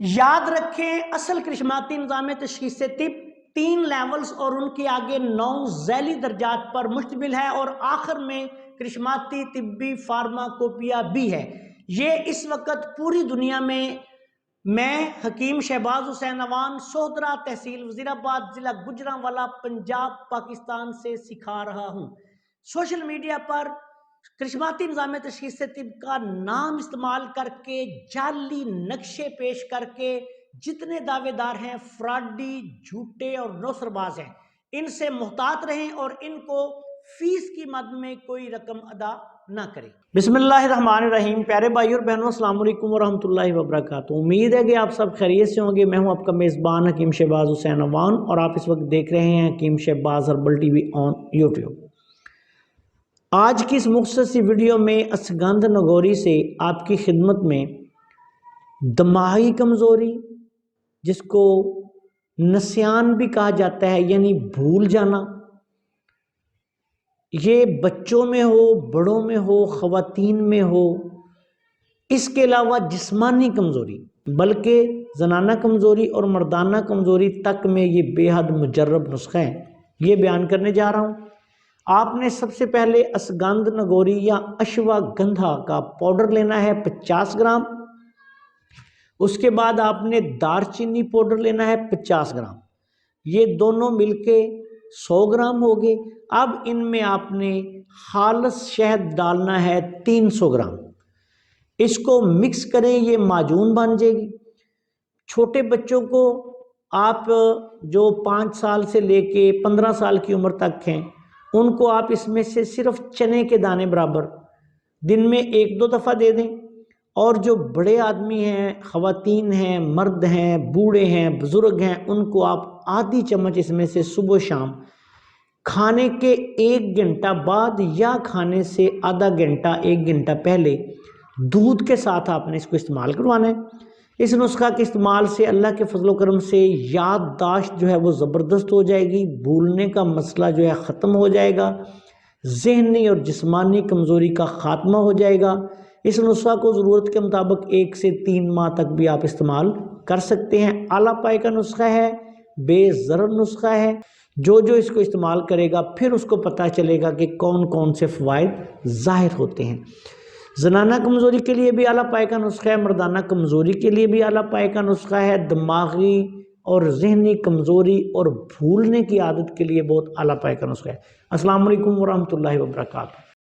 یاد رکھیں اصل کرشماتی نظام تشخیص طب 3 لیولز اور ان کے آگے 9 ذیلی درجات پر مشتمل ہے اور آخر میں کرشماتی طبی فارماکوپیا بھی ہے۔ یہ اس وقت پوری دنیا میں حکیم شہباز حسین اوان سوہدرا تحصیل وزیرآباد ضلع گوجرانوالا پنجاب پاکستان سے سکھا رہا ہوں۔ سوشل میڈیا پر کرشماتی نظام تشخیص طب کا نام استعمال کر کے جعلی نقشے پیش کر کے جتنے دعوے دار ہیں فراڈی، جھوٹے اور نوسر باز ہیں، ان سے محتاط رہیں اور ان کو فیس کی مد میں کوئی رقم ادا نہ کریں۔ بسم اللہ الرحمن الرحیم۔ پیارے بھائی اور بہنوں، السلام علیکم ورحمۃ اللہ وبرکاتہ۔ امید ہے کہ آپ سب خیریت سے ہوں گے۔ میں ہوں آپ کا میزبان حکیم شہباز حسین اوان اور آپ اس وقت دیکھ رہے ہیں Hakeem Shahbaz herbal TV on YouTube. آج کی اس مختصر سی ویڈیو میں اسگند نگوری سے آپ کی خدمت میں دماغی کمزوری، جس کو نسیان بھی کہا جاتا ہے یعنی بھول جانا، یہ بچوں میں ہو، بڑوں میں ہو، خواتین میں ہو، اس کے علاوہ جسمانی کمزوری بلکہ زنانہ کمزوری اور مردانہ کمزوری تک میں یہ بے حد مجرب نسخہ ہیں، یہ بیان کرنے جا رہا ہوں۔ آپ نے سب سے پہلے اسگند نگوری یا اشوا گندھا کا پاؤڈر لینا ہے 50 گرام۔ اس کے بعد آپ نے دار چینی پاؤڈر لینا ہے 50 گرام، یہ دونوں مل کے 100 گرام ہو گئے۔ اب ان میں آپ نے خالص شہد ڈالنا ہے 300 گرام، اس کو مکس کریں، یہ معجون بن جائے گی۔ چھوٹے بچوں کو آپ جو 5 سال سے لے کے 15 سال کی عمر تک ہیں، ان کو آپ اس میں سے صرف چنے کے دانے برابر دن میں 1-2 دفعہ دے دیں، اور جو بڑے آدمی ہیں، خواتین ہیں، مرد ہیں، بوڑھے ہیں، بزرگ ہیں، ان کو آپ آدھی چمچ اس میں سے صبح و شام کھانے کے 1 گھنٹہ بعد یا کھانے سے آدھا گھنٹہ 1 گھنٹہ پہلے دودھ کے ساتھ آپ نے اس کو استعمال کروانا ہے۔ اس نسخہ کے استعمال سے اللہ کے فضل و کرم سے یادداشت جو ہے وہ زبردست ہو جائے گی، بھولنے کا مسئلہ جو ہے ختم ہو جائے گا، ذہنی اور جسمانی کمزوری کا خاتمہ ہو جائے گا۔ اس نسخہ کو ضرورت کے مطابق 1 سے 3 ماہ تک بھی آپ استعمال کر سکتے ہیں۔ اعلیٰ پائے کا نسخہ ہے، بے ضرر نسخہ ہے، جو اس کو استعمال کرے گا پھر اس کو پتہ چلے گا کہ کون کون سے فوائد ظاہر ہوتے ہیں۔ زنانہ کمزوری کے لیے بھی اعلیٰ پائے کا نسخہ ہے، مردانہ کمزوری کے لیے بھی اعلیٰ پائے کا نسخہ ہے، دماغی اور ذہنی کمزوری اور بھولنے کی عادت کے لیے بہت اعلیٰ پائے کا نسخہ ہے۔ السلام علیکم ورحمۃ اللہ وبرکاتہ۔